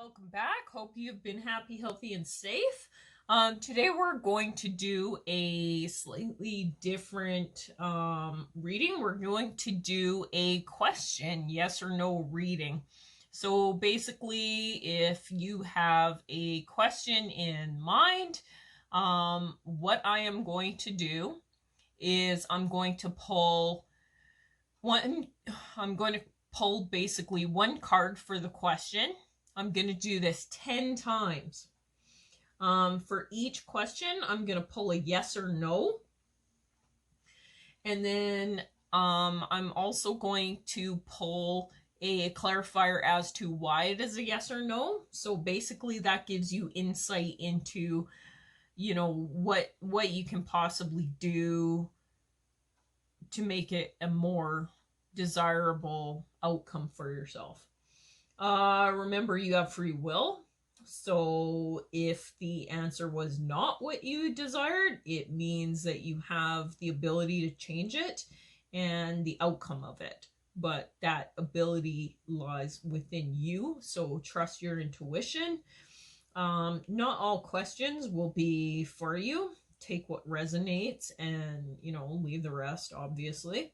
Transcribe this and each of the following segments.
Welcome back. Hope you've been happy, healthy, and safe. Today we're going to do a slightly different reading. We're going to do a question, yes or no reading. So basically, if you have a question in mind, what I am going to do is I'm going to pull basically one card for the question. I'm going to do this 10 times. For each question, I'm going to pull a yes or no. And then I'm also going to pull a clarifier as to why it is a yes or no. So basically that gives you insight into, what you can possibly do to make it a more desirable outcome for yourself. Remember, you have free will. So if the answer was not what you desired, it means that you have the ability to change it and the outcome of it. But that ability lies within you. So trust your intuition. Not all questions will be for you. Take what resonates and, leave the rest, obviously.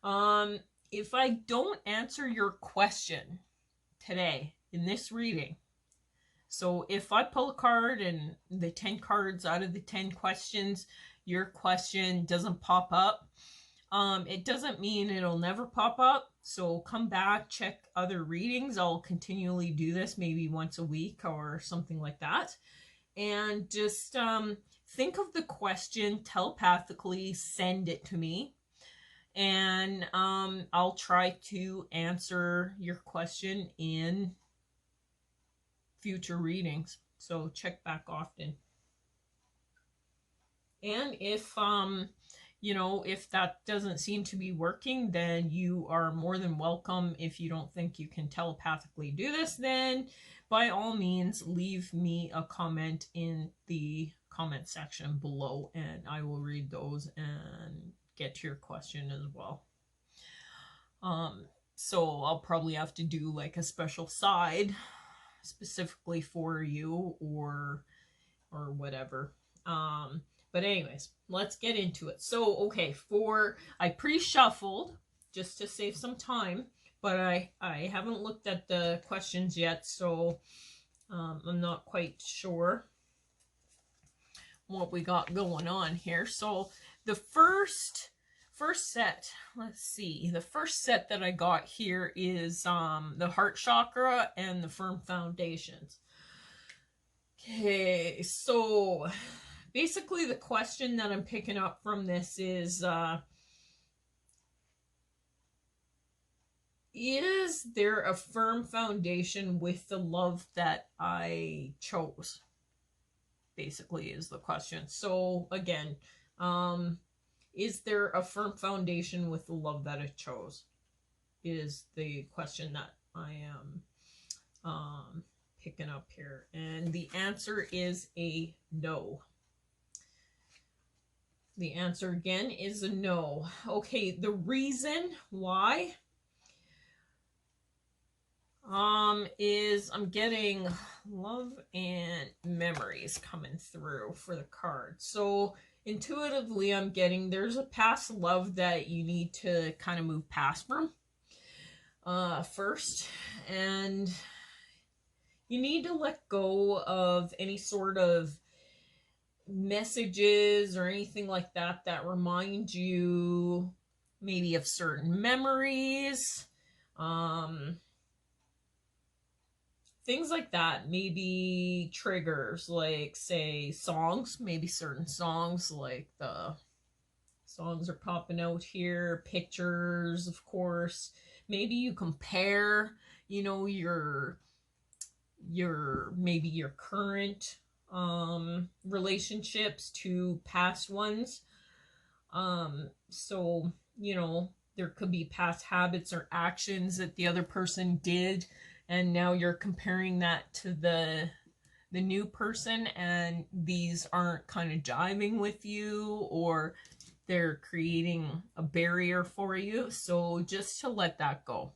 If I don't answer your question today in this reading, so if I pull a card and the 10 cards out of the 10 questions, your question doesn't pop up, it doesn't mean it'll never pop up. So come back, check other readings. I'll continually do this maybe once a week or something like that. And just think of the question telepathically, send it to me. And I'll try to answer your question in future readings. So check back often. And if if that doesn't seem to be working, then you are more than welcome. If you don't think you can telepathically do this, then by all means leave me a comment in the comment section below and I will read those and get to your question as well. So I'll probably have to do like a special side specifically for you or whatever. But anyways, let's get into it. So, okay, I pre-shuffled just to save some time, but I haven't looked at the questions yet, so I'm not quite sure what we got going on here. So the first set, let's see, the first set that I got here is the heart chakra and the firm foundations. Okay, so basically the question that I'm picking up from this is there a firm foundation with the love that I chose? Basically is the question. So again, is there a firm foundation with the love that I chose? Is the question that I am picking up here. And the answer is a no. The answer again is a no. Okay, the reason why is I'm getting love and memories coming through for the card. So intuitively I'm getting there's a past love that you need to kind of move past from first, and you need to let go of any sort of messages or anything like that that remind you maybe of certain memories, things like that. Maybe triggers, like say songs, maybe certain songs, like the songs are popping out here, pictures, of course. Maybe you compare, your maybe your current relationships to past ones. So there could be past habits or actions that the other person did, and now you're comparing that to the new person, and these aren't kind of jiving with you, or they're creating a barrier for you. So just to let that go.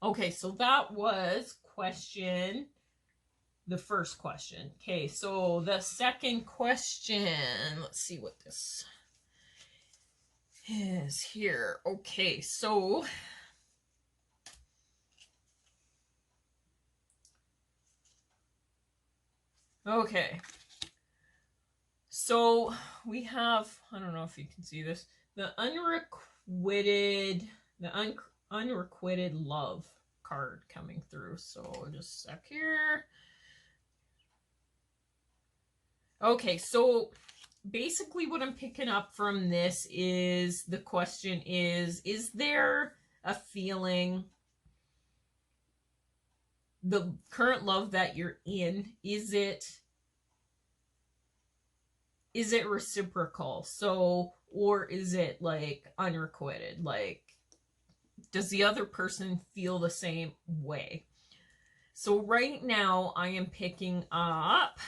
Okay, so that was the first question. Okay, so the second question, let's see what this is here. Okay, so okay. So we have, I don't know if you can see this, the unrequited love card coming through. So just a sec here. Okay, so basically what I'm picking up from this is the question is there a feeling, the current love that you're in, is it reciprocal? So, or is it like unrequited? Like, does the other person feel the same way? So right now I am picking up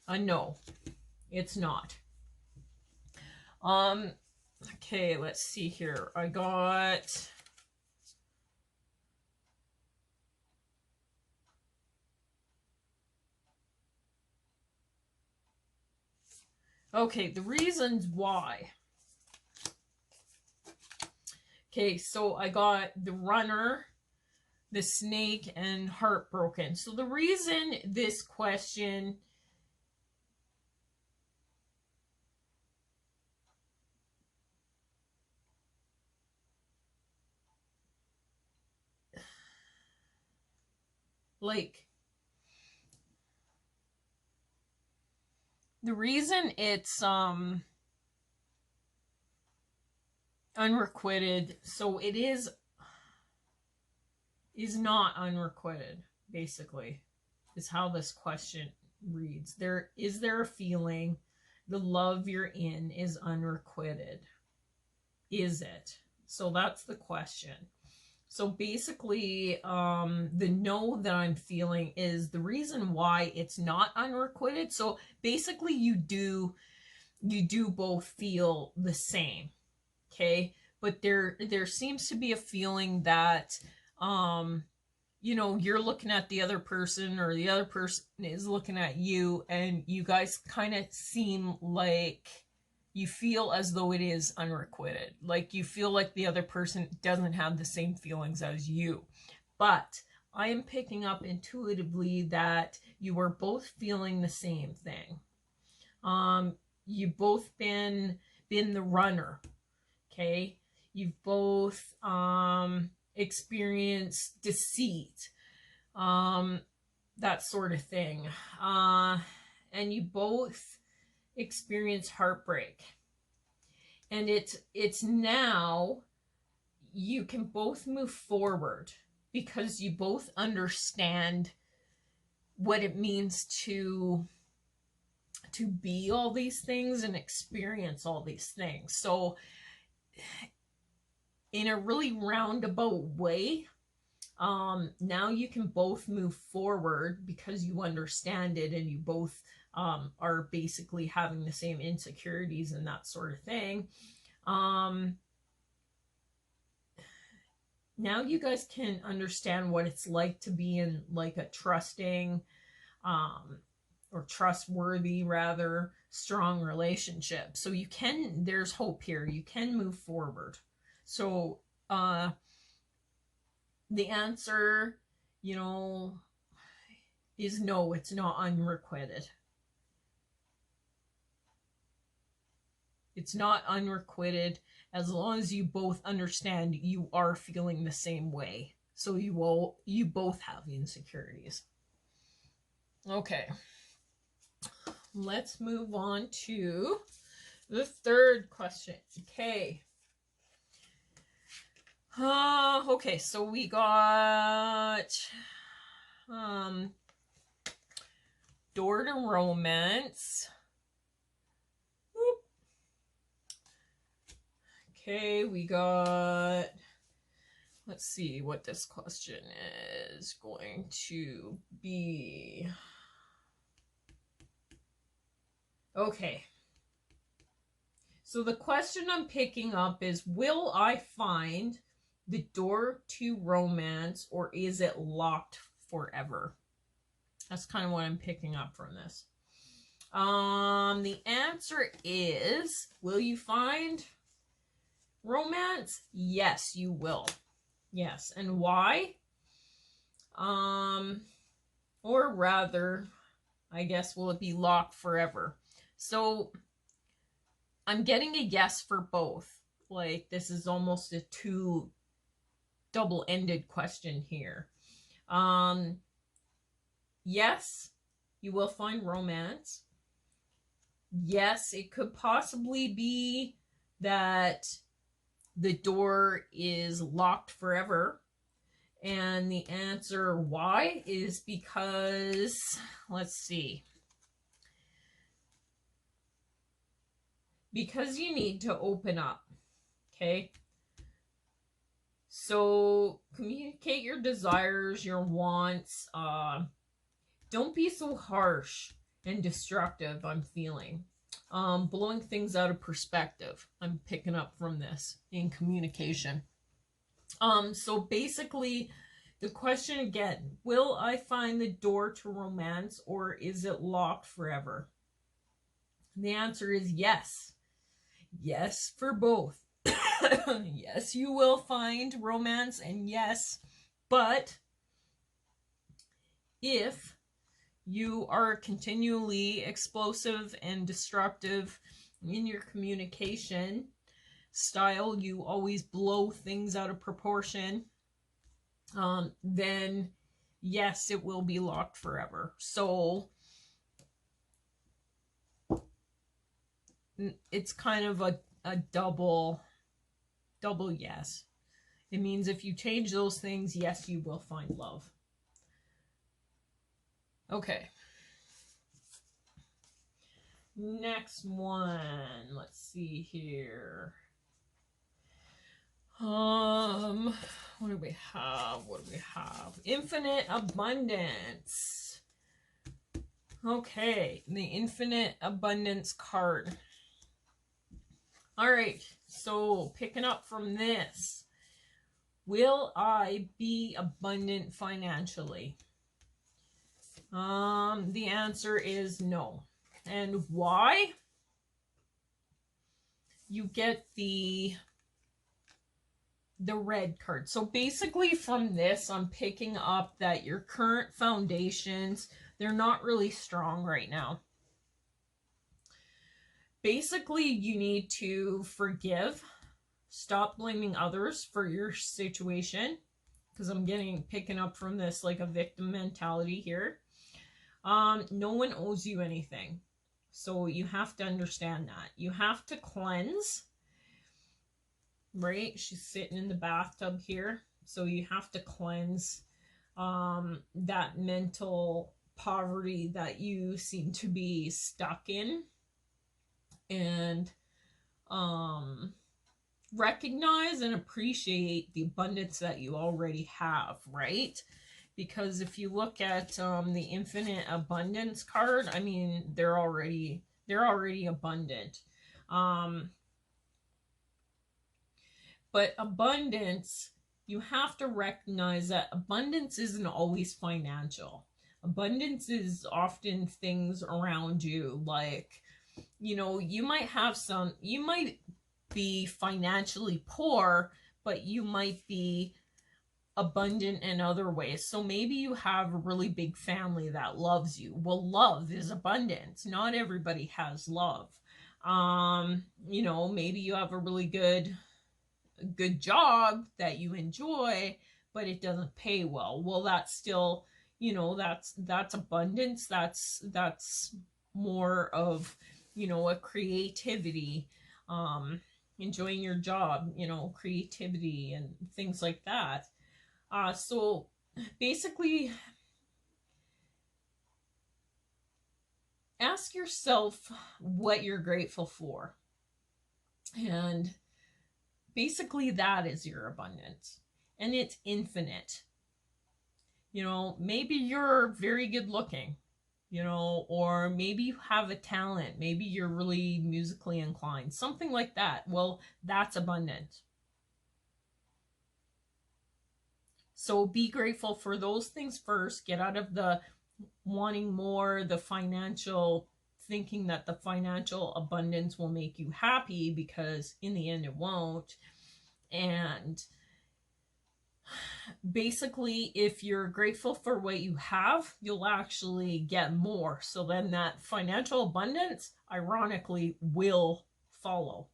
a no. It's not. Okay, let's see here. I got okay, the reasons why. Okay, so I got the runner, the snake, and heartbroken. So the reason this question like the reason it's unrequited, so it is not unrequited, basically, is how this question reads. Is there a feeling the love you're in is unrequited? Is it? So that's the question. So basically, the no that I'm feeling is the reason why it's not unrequited. So basically, you do both feel the same, okay? But there seems to be a feeling that you're looking at the other person, or the other person is looking at you, and you guys kind of seem like you feel as though it is unrequited. Like you feel like the other person doesn't have the same feelings as you. But I am picking up intuitively that you are both feeling the same thing. You've both been the runner, okay? You've both experienced deceit, that sort of thing. And you both experience heartbreak. And it's now you can both move forward because you both understand what it means to be all these things and experience all these things. So in a really roundabout way, now you can both move forward because you understand it, and you both are basically having the same insecurities and that sort of thing. Now you guys can understand what it's like to be in like a trusting, or trustworthy rather, strong relationship. So there's hope here. You can move forward. So the answer, is no, it's not unrequited. It's not unrequited as long as you both understand you are feeling the same way. So you both have insecurities. Okay. Let's move on to the third question. Okay. Okay, so we got door to romance. Whoop. Okay, we got, let's see what this question is going to be. Okay. So the question I'm picking up is, will I find the door to romance, or is it locked forever? That's kind of what I'm picking up from this. The answer is, will you find romance? Yes, you will. Yes. And why? Or rather, I guess, will it be locked forever? So I'm getting a yes for both. Like, this is almost a two double-ended question here. Yes, you will find romance. Yes, it could possibly be that the door is locked forever. And the answer why is because, let's see, because you need to open up, okay? So communicate your desires, your wants. Don't be so harsh and destructive, I'm feeling. Blowing things out of perspective, I'm picking up from this in communication. So basically, the question again, will I find the door to romance, or is it locked forever? The answer is yes. Yes for both. Yes, you will find romance, and yes, but if you are continually explosive and destructive in your communication style, you always blow things out of proportion, then yes, it will be locked forever. So it's kind of a double yes. It means if you change those things, yes, you will find love. Okay. Next one. Let's see here. What do we have? Infinite abundance. Okay, the infinite abundance card. All right, so picking up from this, will I be abundant financially? The answer is no. And why? You get the red card. So basically from this, I'm picking up that your current foundations, they're not really strong right now. Basically, you need to forgive. Stop blaming others for your situation, because I'm picking up from this like a victim mentality here. No one owes you anything. So you have to understand that. You have to cleanse. Right? She's sitting in the bathtub here. So you have to cleanse that mental poverty that you seem to be stuck in. And recognize and appreciate the abundance that you already have, right? Because if you look at the infinite abundance card, I mean, they're already abundant. But abundance, you have to recognize that abundance isn't always financial. Abundance is often things around you, like, you know, you might be financially poor, but you might be abundant in other ways. So maybe you have a really big family that loves you. Well, love is abundance. Not everybody has love. You know, maybe you have a really good job that you enjoy, but it doesn't pay well. Well, that's still, you know, that's abundance. That's more of, you know, a creativity, enjoying your job, you know, creativity and things like that. So basically, ask yourself what you're grateful for. And basically that is your abundance. And it's infinite. You know, maybe you're very good looking, you know, or maybe you have a talent. Maybe you're really musically inclined. Something like that. Well, that's abundant. So be grateful for those things first. Get out of the wanting more, the financial, thinking that the financial abundance will make you happy, because in the end it won't. And basically, if you're grateful for what you have, you'll actually get more. So then that financial abundance, ironically, will follow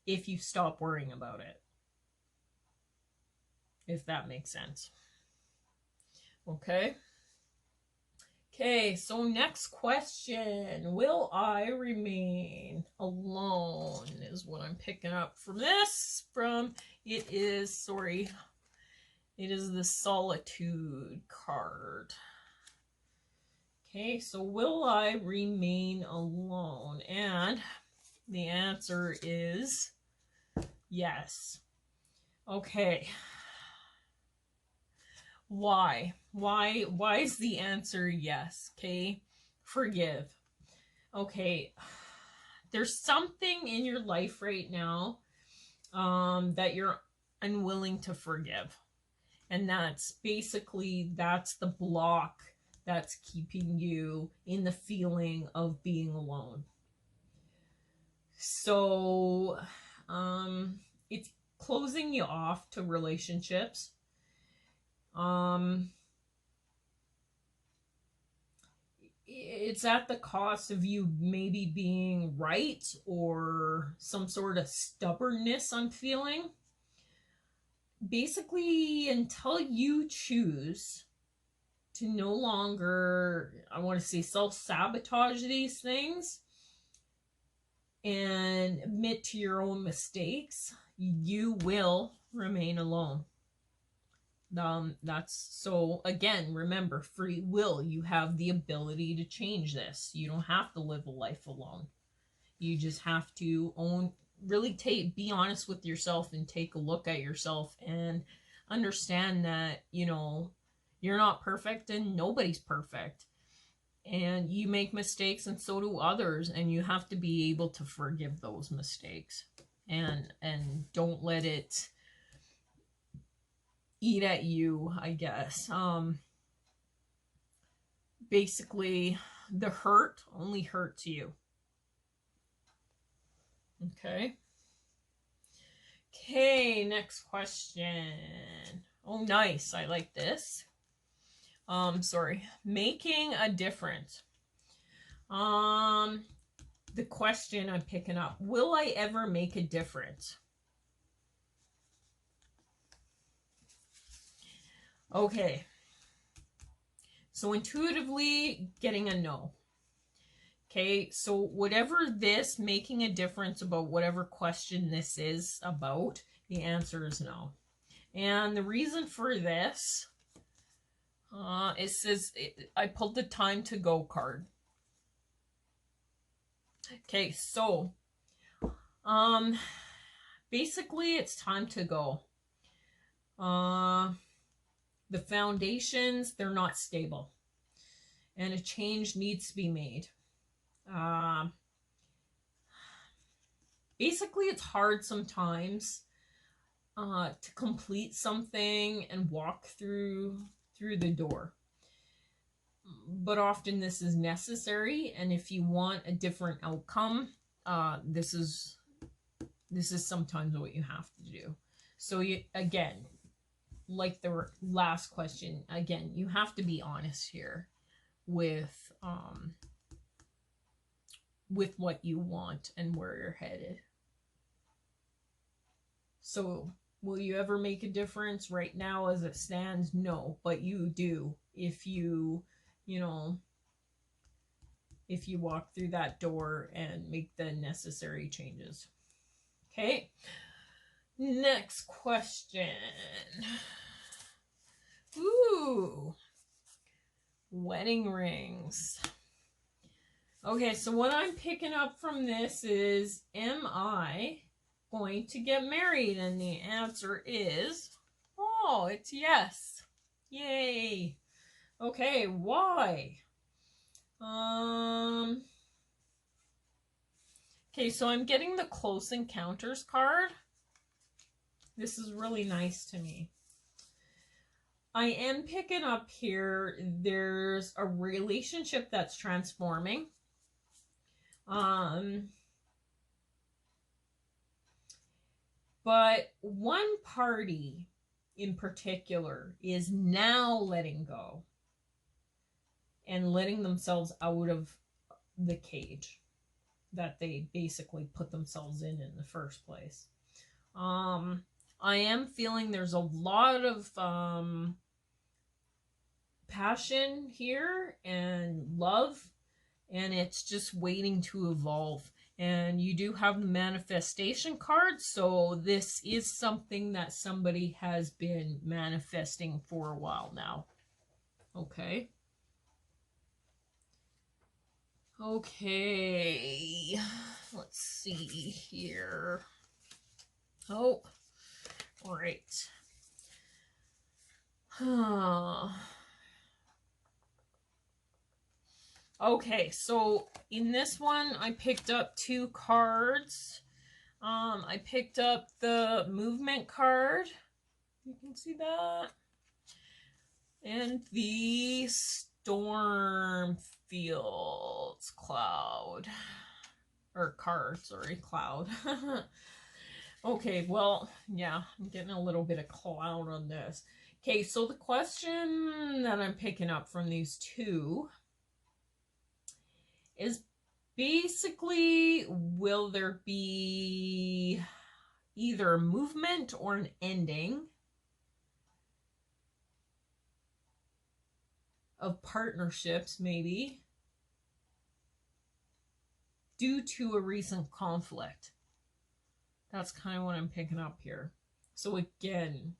if you stop worrying about it. If that makes sense. Okay. Okay, so next question. Will I remain alone? Is what I'm picking up from this. It is the Solitude card. Okay, so will I remain alone? And the answer is yes. Okay. Why is the answer yes? Okay, forgive. Okay, there's something in your life right now that you're unwilling to forgive, and that's the block that's keeping you in the feeling of being alone. So it's closing you off to relationships. It's at the cost of you maybe being right, or some sort of stubbornness I'm feeling. Basically, until you choose to no longer, I want to say, self-sabotage these things and admit to your own mistakes, you will remain alone. That's so, again, remember, free will. You have the ability to change this. You don't have to live a life alone. You just have to be honest with yourself and take a look at yourself and understand that, you're not perfect and nobody's perfect. And you make mistakes, and so do others, and you have to be able to forgive those mistakes and don't let it eat at you, I guess. Basically, the hurt only hurts you. Okay, next question. Oh, nice. I like this. Making a difference. The question I'm picking up: will I ever make a difference? Okay. So intuitively getting a no. Okay, so whatever this, making a difference about whatever question this is about, the answer is no. And the reason for this, it says, I pulled the time to go card. Okay, so, basically it's time to go. The foundations, they're not stable, and a change needs to be made. Basically, it's hard sometimes to complete something and walk through the door, but often this is necessary. And if you want a different outcome, this is sometimes what you have to do. So again, like the last question, again, you have to be honest here with what you want and where you're headed. So, will you ever make a difference? Right now, as it stands, no, but you do if you walk through that door and make the necessary changes. Okay, next question. Ooh, wedding rings. Okay, so what I'm picking up from this is, am I going to get married? And the answer is, oh, it's yes. Yay. Okay, why? Okay, so I'm getting the Close Encounters card. This is really nice to me. I am picking up here, there's a relationship that's transforming. But one party in particular is now letting go and letting themselves out of the cage that they basically put themselves in the first place. I am feeling there's a lot of passion here and love, and it's just waiting to evolve. And you do have the manifestation card, so this is something that somebody has been manifesting for a while now. Okay. Okay, let's see here. Oh, all right. Okay, so in this one, I picked up 2 cards. I picked up the movement card. You can see that. And the storm fields cloud. Or card, sorry, cloud. Okay, well, yeah, I'm getting a little bit of cloud on this. Okay, so the question that I'm picking up from these 2 is basically, will there be either movement or an ending of partnerships, maybe, due to a recent conflict? That's kind of what I'm picking up here. So again,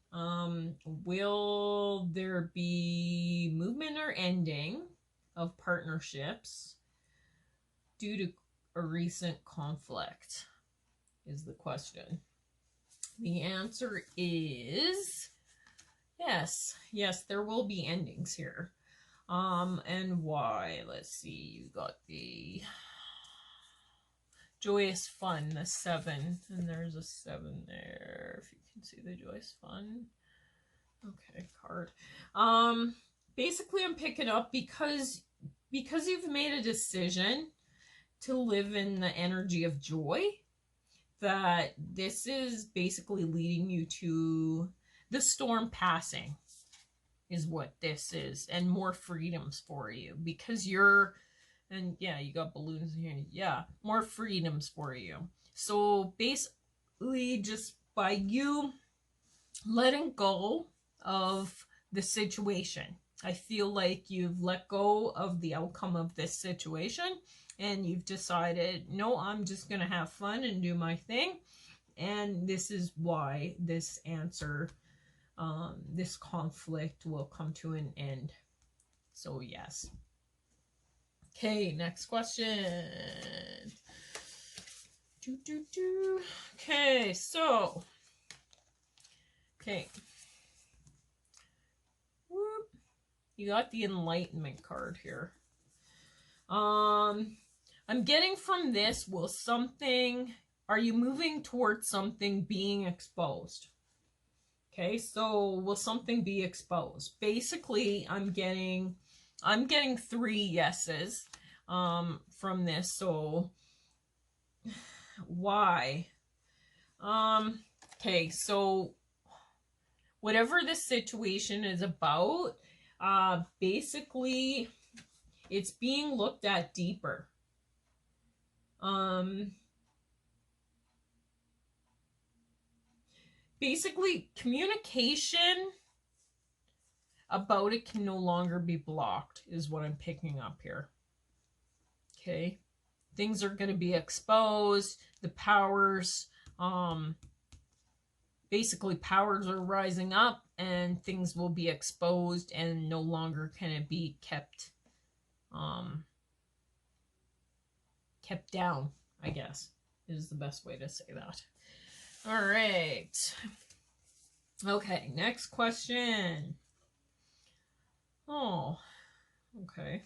will there be movement or ending of partnerships due to a recent conflict is the question. The answer is yes. Yes, there will be endings here. And why? Let's see. You got the joyous fun, the 7, and there's a 7 there. If you can see the joyous fun. Okay, card. Basically, I'm picking up because you've made a decision to live in the energy of joy, that this is basically leading you to the storm passing is what this is, and more freedoms for you, because you're, and yeah, you got balloons here, yeah, more freedoms for you. So basically, just by you letting go of the situation, I feel like you've let go of the outcome of this situation, and you've decided, no, I'm just gonna have fun and do my thing. And this is why this answer, this conflict will come to an end. So yes. Okay, next question. Okay, so okay. Whoop. You got the enlightenment card here. I'm getting from this, will something, are you moving towards something being exposed? Okay, so will something be exposed? Basically, I'm getting 3 yeses from this. So why? Okay, so whatever the situation is about, basically it's being looked at deeper. Basically, communication about it can no longer be blocked, is what I'm picking up here. Okay, things are going to be exposed. The powers, basically powers are rising up, and things will be exposed, and no longer can it be kept down, I guess, is the best way to say that. All right. Okay, next question. Oh, okay.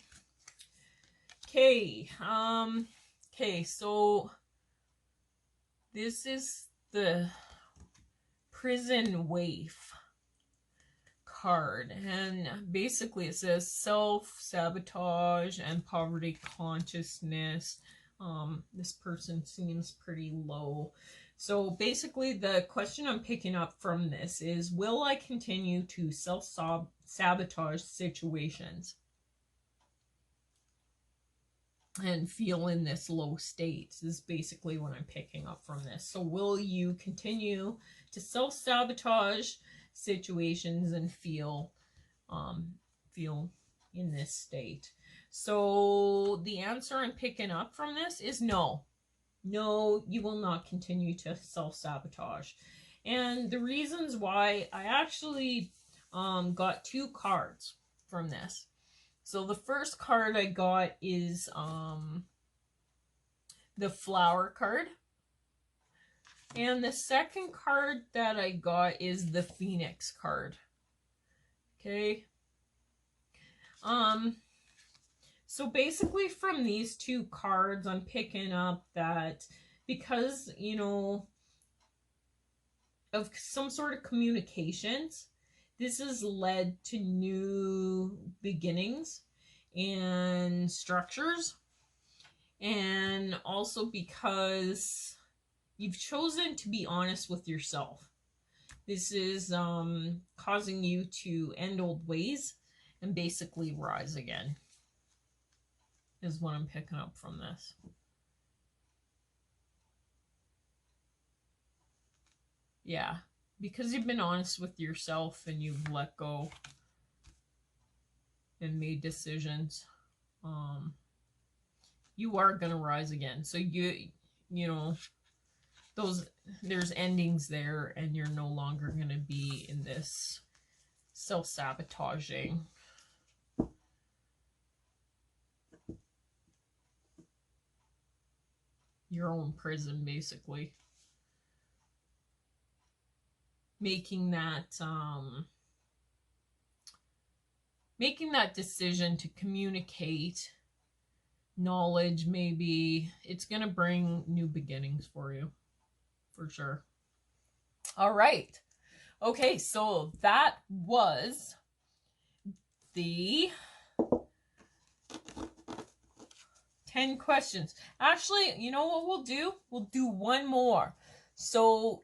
Okay, okay, so this is the prison waif card, and basically it says self-sabotage and poverty consciousness. This person seems pretty low. So basically the question I'm picking up from this is, will I continue to self-sabotage situations and feel in this low state? This is basically what I'm picking up from this. So will you continue to self-sabotage situations and feel in this state? So the answer I'm picking up from this is no. No, you will not continue to self-sabotage. And the reasons why, I actually got two cards from this. So the first card I got is the Flower card. And the second card that I got is the Phoenix card. Okay. So basically from these two cards, I'm picking up that because, you know, of some sort of communications, this has led to new beginnings and structures. And also because you've chosen to be honest with yourself. This is causing you to end old ways and basically rise again, is what I'm picking up from this. Yeah, because you've been honest with yourself and you've let go and made decisions, you are going to rise again. So you know, there's endings there, and you're no longer going to be in this self-sabotaging your own prison, basically. Making that decision to communicate knowledge, maybe it's going to bring new beginnings for you, for sure. All right. Okay, so that was the 10 questions. Actually, you know what we'll do? We'll do one more. So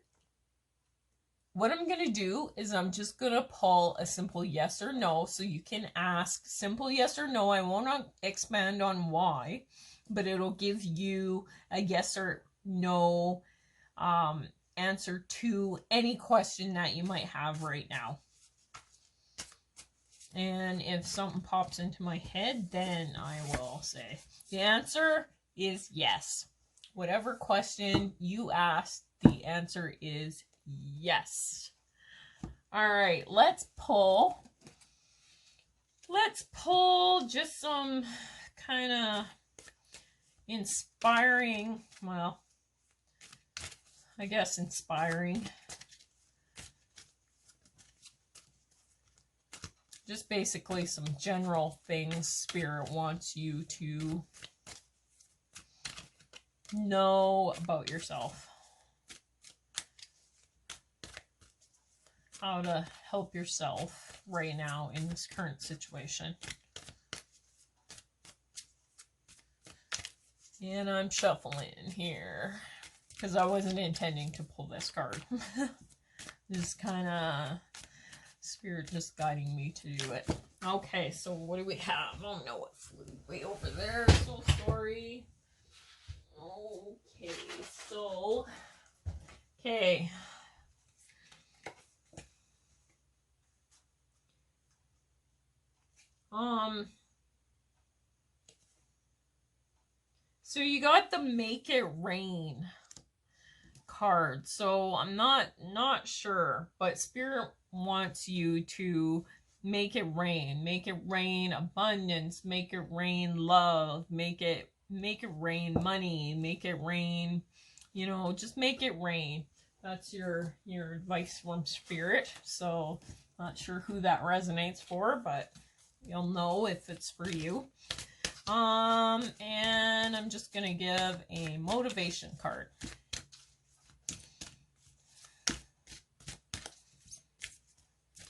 what I'm going to do is I'm just going to pull a simple yes or no. So you can ask simple yes or no. I won't expand on why, but it'll give you a yes or no answer to any question that you might have right now. And if something pops into my head, then I will say the answer is yes. Whatever question you ask, the answer is yes. All right, let's pull just some kind of inspiring, well, I guess inspiring. Just basically some general things Spirit wants you to know about yourself. How to help yourself right now in this current situation. And I'm shuffling here because I wasn't intending to pull this card. This is kind of Spirit just guiding me to do it. Okay, so what do we have? Oh no, it flew way over there. So sorry. Okay, so okay. So you got the Make It Rain card. So I'm not sure, but Spirit wants you to make it rain abundance, make it rain love, make it rain money, make it rain, you know, just make it rain. That's your advice from Spirit. So not sure who that resonates for, but you'll know if it's for you. And I'm just gonna give a motivation card.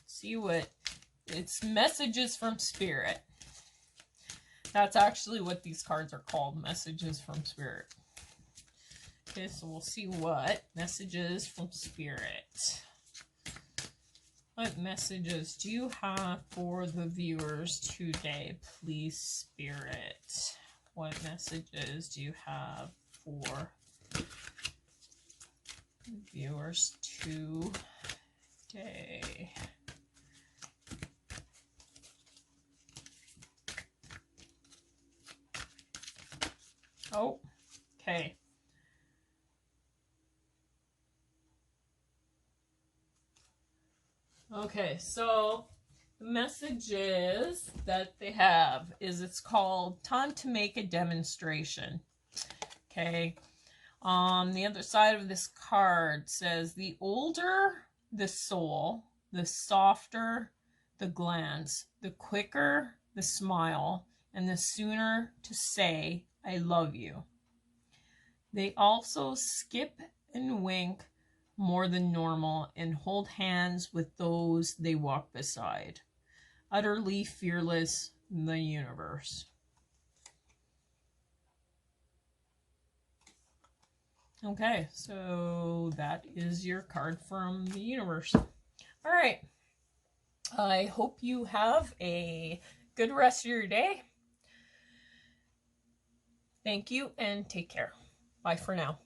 See what It's messages from spirit. That's actually what these cards are called, messages from spirit. Okay, so we'll see what messages from spirit. What messages do you have for the viewers today, please, spirit? What messages do you have for the viewers today? Oh, okay. Okay, so the messages that they have is it's called Time to Make a Demonstration. Okay. On the other side of this card says the older the soul, the softer the glance, the quicker the smile, and the sooner to say, I love you. They also skip and wink more than normal and hold hands with those they walk beside. Utterly fearless in the universe. Okay, so that is your card from the universe. All right. I hope you have a good rest of your day. Thank you and take care. Bye for now.